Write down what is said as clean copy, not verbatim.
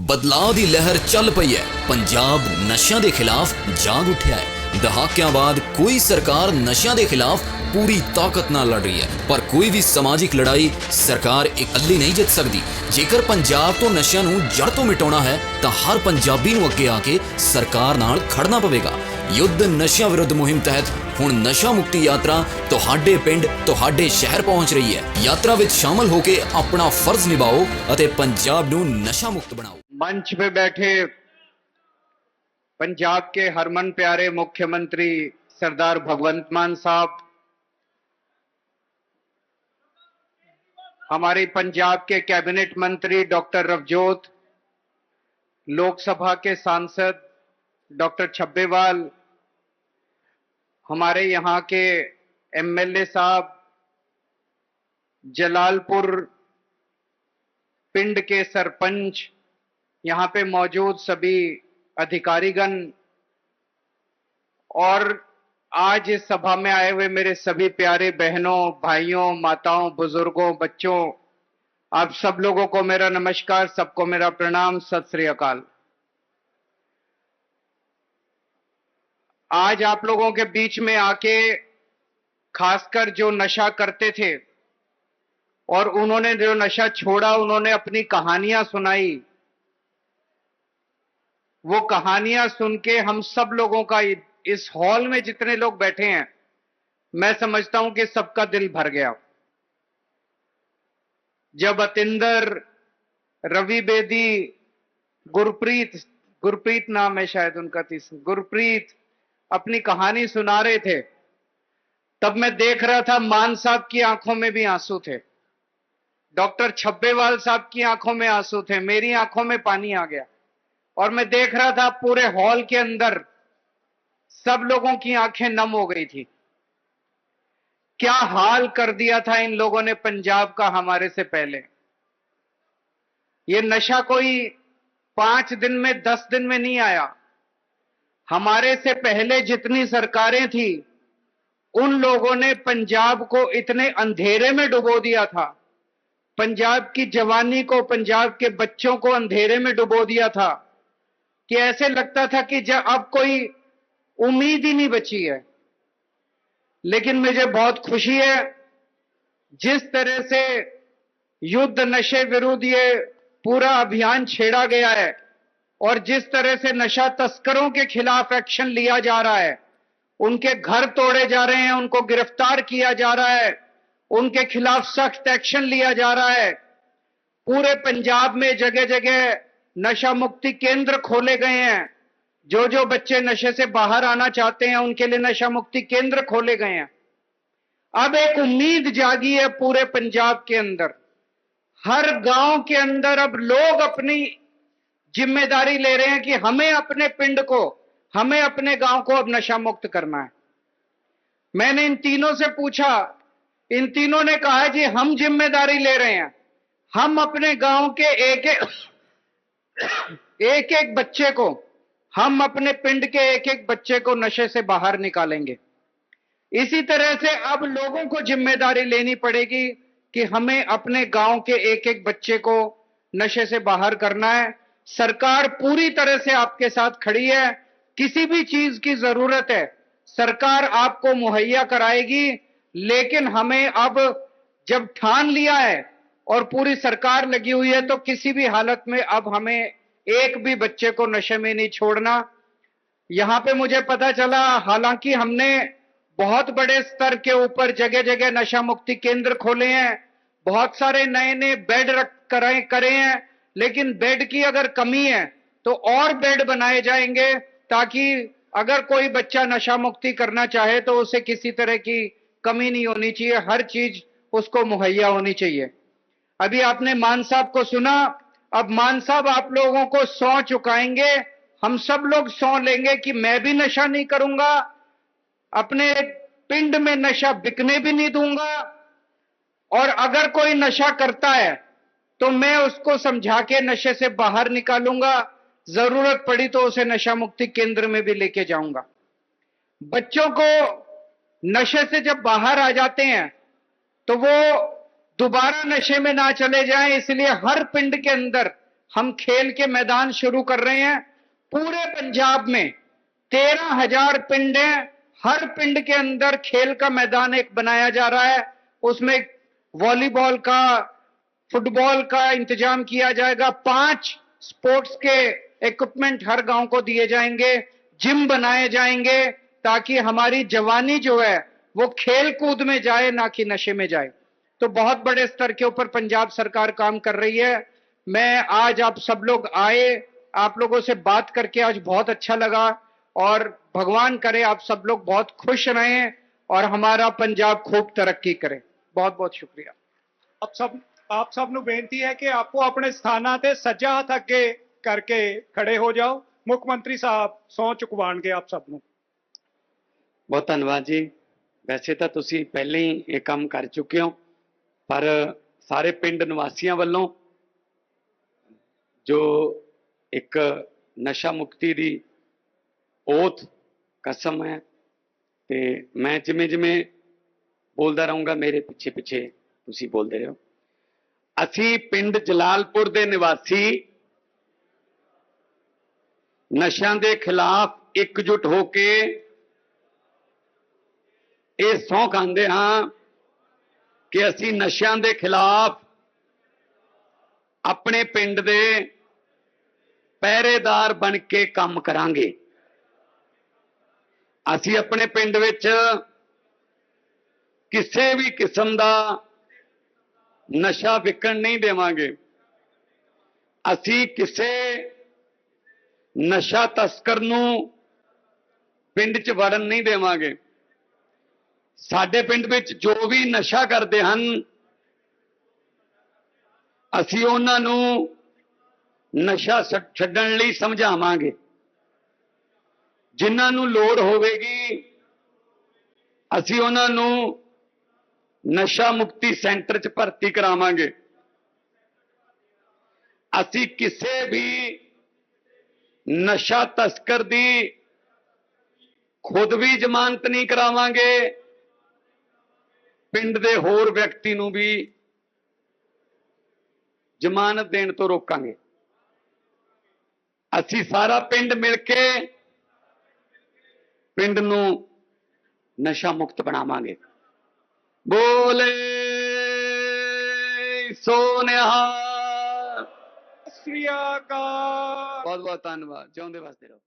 ਬਦਲਾਅ ਦੀ ਲਹਿਰ ਚੱਲ ਪਈ ਹੈ। ਪੰਜਾਬ ਨਸ਼ਿਆਂ ਦੇ ਖਿਲਾਫ ਜਾਗ ਉੱਠਿਆ ਹੈ। ਦਹਾਕਿਆਂ ਬਾਅਦ ਕੋਈ ਸਰਕਾਰ ਨਸ਼ਿਆਂ ਦੇ ਖਿਲਾਫ ਪੂਰੀ ਤਾਕਤ ਨਾਲ ਲੜ ਰਹੀ ਹੈ, ਪਰ ਕੋਈ ਵੀ ਸਮਾਜਿਕ ਲੜਾਈ ਸਰਕਾਰ ਇਕੱਲੀ ਨਹੀਂ ਜਿੱਤ ਸਕਦੀ। ਜੇਕਰ ਪੰਜਾਬ ਤੋਂ ਨਸ਼ਿਆਂ ਨੂੰ ਜੜ ਤੋਂ ਮਿਟਾਉਣਾ ਹੈ ਤਾਂ ਹਰ ਪੰਜਾਬੀ ਨੂੰ ਅੱਗੇ ਆ ਕੇ ਸਰਕਾਰ ਨਾਲ ਖੜਨਾ ਪਵੇਗਾ। युद्ध नशिया विरुद्ध मुहिम तहत हुण नशा मुक्ति यात्रा तुहाडे पिंड तुहाडे शहर पहुंच रही है। यात्रा विच शामिल होके अपना फर्ज निभाओ अते पंजाब नूं नशा मुक्त बनाओ। मंच पे बैठे पंजाब के हरमन प्यारे मुख्यमंत्री सरदार भगवंत मान साहब, हमारी पंजाब के कैबिनेट मंत्री डॉक्टर रवजोत, लोकसभा के सांसद डॉक्टर छब्बेवाल, हमारे यहाँ के एमएलए साहब, जलालपुर पिंड के सरपंच, यहाँ पे मौजूद सभी अधिकारीगण और आज इस सभा में आए हुए मेरे सभी प्यारे बहनों, भाइयों, माताओं, बुजुर्गों, बच्चों, आप सब लोगों को मेरा नमस्कार, सबको मेरा प्रणाम, सत श्री अकाल। आज आप लोगों के बीच में आके खासकर जो नशा करते थे और उन्होंने जो नशा छोड़ा, उन्होंने अपनी कहानियां सुनाई। वो कहानियां सुन के हम सब लोगों का, इस हॉल में जितने लोग बैठे हैं, मैं समझता हूं कि सबका दिल भर गया। जब अतिंदर, रवि बेदी, गुरप्रीत नाम है शायद उनका, गुरप्रीत अपनी कहानी सुना रहे थे, तब मैं देख रहा था मान साहब की आंखों में भी आंसू थे, डॉक्टर छब्बेवाल साहब की आंखों में आंसू थे, मेरी आंखों में पानी आ गया। और मैं देख रहा था पूरे हॉल के अंदर सब लोगों की आंखें नम हो गई थी। क्या हाल कर दिया था इन लोगों ने पंजाब का हमारे से पहले। ये नशा कोई 5 दिन में 10 दिन में नहीं आया। हमारे से पहले जितनी सरकारें थी, उन लोगों ने पंजाब को इतने अंधेरे में डुबो दिया था, पंजाब की जवानी को, पंजाब के बच्चों को अंधेरे में डुबो दिया था कि ऐसे लगता था कि जब अब कोई उम्मीद ही नहीं बची है। लेकिन मुझे बहुत खुशी है, जिस तरह से युद्ध नशे विरुद्ध ये पूरा अभियान छेड़ा गया है और जिस तरह से नशा तस्करों के खिलाफ एक्शन लिया जा रहा है, उनके घर तोड़े जा रहे हैं, उनको गिरफ्तार किया जा रहा है, उनके खिलाफ सख्त एक्शन लिया जा रहा है। पूरे पंजाब में जगह जगह नशा मुक्ति केंद्र खोले गए हैं। जो जो बच्चे नशे से बाहर आना चाहते हैं, उनके लिए नशा मुक्ति केंद्र खोले गए हैं। अब एक उम्मीद जागी है पूरे पंजाब के अंदर। हर गांव के अंदर अब लोग अपनी जिम्मेदारी ले रहे हैं कि हमें अपने पिंड को, हमें अपने गांव को अब नशा मुक्त करना है। मैंने इन तीनों से पूछा, इन तीनों ने कहा जी हम जिम्मेदारी ले रहे हैं, हम अपने गांव के एक एक बच्चे को, हम अपने पिंड के एक एक बच्चे को नशे से बाहर निकालेंगे। इसी तरह से अब लोगों को जिम्मेदारी लेनी पड़ेगी कि हमें अपने गांव के एक एक बच्चे को नशे से बाहर करना है। सरकार पूरी तरह से आपके साथ खड़ी है। किसी भी चीज की जरूरत है, सरकार आपको मुहैया कराएगी। लेकिन हमें अब जब ठान लिया है और पूरी सरकार लगी हुई है, तो किसी भी हालत में अब हमें एक भी बच्चे को नशे में नहीं छोड़ना। यहां पे मुझे पता चला, हालांकि हमने बहुत बड़े स्तर के ऊपर जगह जगह नशा मुक्ति केंद्र खोले हैं, बहुत सारे नए नए बेड करे हैं, लेकिन बेड की अगर कमी है तो और बेड बनाए जाएंगे, ताकि अगर कोई बच्चा नशा मुक्ति करना चाहे तो उसे किसी तरह की कमी नहीं होनी चाहिए, हर चीज उसको मुहैया होनी चाहिए। अभी आपने मान साहब को सुना, अब मान साहब आप लोगों को सौं चुकाएंगे, हम सब लोग सौं लेंगे कि मैं भी नशा नहीं करूंगा, अपने पिंड में नशा बिकने भी नहीं दूंगा, और अगर कोई नशा करता है तो मैं उसको समझा के नशे से बाहर निकालूंगा, जरूरत पड़ी तो उसे नशा मुक्ति केंद्र में भी लेके जाऊंगा। बच्चों को नशे से जब बाहर आ जाते हैं तो वो दोबारा नशे में ना चले जाएं, इसलिए हर पिंड के अंदर हम खेल के मैदान शुरू कर रहे हैं। पूरे पंजाब में 13,000 पिंड हैं, हर पिंड के अंदर खेल का मैदान एक बनाया जा रहा है। उसमें वॉलीबॉल का, फुटबॉल का इंतजाम किया जाएगा। 5 स्पोर्ट्स के इक्विपमेंट हर गांव को दिए जाएंगे। जिम बनाए जाएंगे ताकि हमारी जवानी जो है वो खेल कूद में जाए, ना कि नशे में जाए। तो बहुत बड़े स्तर के ऊपर पंजाब सरकार काम कर रही है। मैं आज आप सब लोग आए, आप लोगों से बात करके आज बहुत अच्छा लगा और भगवान करे आप सब लोग बहुत खुश रहें और हमारा पंजाब खूब तरक्की करे। बहुत बहुत शुक्रिया। ਆਪ ਸਭ ਨੂੰ ਬੇਨਤੀ ਹੈ ਕਿ ਆਪੋ ਆਪਣੇ ਸਥਾਨਾਂ ਤੇ ਸੱਜਾ ਹੱਥ ਅੱਗੇ ਕਰਕੇ ਖੜੇ ਹੋ ਜਾਓ। ਮੁੱਖ ਮੰਤਰੀ ਸਾਹਿਬ ਸਹੁੰ ਚੁਕਵਾਉਣਗੇ ਆਪ ਸਭ ਨੂੰ। ਬਹੁਤ ਧੰਨਵਾਦ ਜੀ। ਵੈਸੇ ਤਾਂ ਤੁਸੀਂ ਪਹਿਲਾਂ ਹੀ ਇਹ ਕੰਮ ਕਰ ਚੁੱਕੇ ਹੋ, ਪਰ ਸਾਰੇ ਪਿੰਡ ਨਿਵਾਸੀਆਂ ਵੱਲੋਂ ਜੋ ਇੱਕ ਨਸ਼ਾ ਮੁਕਤੀ ਦੀ ਓਥ ਕਸਮ ਹੈ, ਤੇ ਮੈਂ ਜਿਵੇਂ ਜਿਵੇਂ ਬੋਲਦਾ ਰਹੂੰਗਾ ਮੇਰੇ ਪਿੱਛੇ ਪਿੱਛੇ ਤੁਸੀਂ ਬੋਲਦੇ ਰਹੋ। ਅਸੀਂ ਪਿੰਡ ਜਲਾਲਪੁਰ ਦੇ ਨਿਵਾਸੀ ਨਸ਼ਿਆਂ ਦੇ ਖਿਲਾਫ ਇਕਜੁੱਟ ਹੋ ਕੇ ਇਹ ਸਹੁੰ ਖਾਂਦੇ ਹਾਂ ਕਿ ਅਸੀਂ ਨਸ਼ਿਆਂ ਦੇ ਖਿਲਾਫ ਆਪਣੇ ਪਿੰਡ ਦੇ ਪਹਿਰੇਦਾਰ ਬਣ ਕੇ ਕੰਮ ਕਰਾਂਗੇ। ਅਸੀਂ ਆਪਣੇ ਪਿੰਡ ਵਿੱਚ ਕਿਸੇ ਵੀ ਕਿਸਮ ਦਾ ਨਸ਼ਾ ਵਿਕਣ ਨਹੀਂ ਦੇਵਾਂਗੇ। ਅਸੀਂ ਕਿਸੇ ਨਸ਼ਾ ਤਸਕਰ ਨੂੰ ਪਿੰਡ 'ਚ ਵੜਨ ਨਹੀਂ ਦੇਵਾਂਗੇ। ਸਾਡੇ ਪਿੰਡ ਵਿੱਚ ਜੋ ਵੀ ਨਸ਼ਾ ਕਰਦੇ ਹਨ, ਅਸੀਂ ਉਹਨਾਂ ਨੂੰ ਨਸ਼ਾ ਛੱਡਣ ਲਈ ਸਮਝਾਵਾਂਗੇ। ਜਿਨ੍ਹਾਂ ਨੂੰ ਲੋੜ ਹੋਵੇਗੀ ਅਸੀਂ ਉਹਨਾਂ ਨੂੰ ਨਸ਼ਾ ਮੁਕਤੀ ਸੈਂਟਰ 'ਚ ਭਰਤੀ ਕਰਾਵਾਂਗੇ। ਅਸੀਂ ਕਿਸੇ ਵੀ ਨਸ਼ਾ ਤਸਕਰ ਦੀ ਖੁਦ ਵੀ ਜ਼ਮਾਨਤ ਨਹੀਂ ਕਰਾਵਾਂਗੇ, ਪਿੰਡ ਦੇ ਹੋਰ ਵਿਅਕਤੀ ਨੂੰ ਵੀ ਜ਼ਮਾਨਤ ਦੇਣ ਤੋਂ ਰੋਕਾਂਗੇ। ਅਸੀਂ ਸਾਰਾ ਪਿੰਡ ਮਿਲ ਕੇ ਪਿੰਡ ਨੂੰ ਨਸ਼ਾ ਮੁਕਤ ਬਣਾਵਾਂਗੇ। ਬੋਲੇ ਸੋ ਨਿਹਾਲ। ਸਤਿ ਸ੍ਰੀ ਅਕਾਲ। ਬਹੁਤ ਬਹੁਤ ਧੰਨਵਾਦ। ਜਿਉਂਦੇ ਵਸਦੇ ਰਹੋ।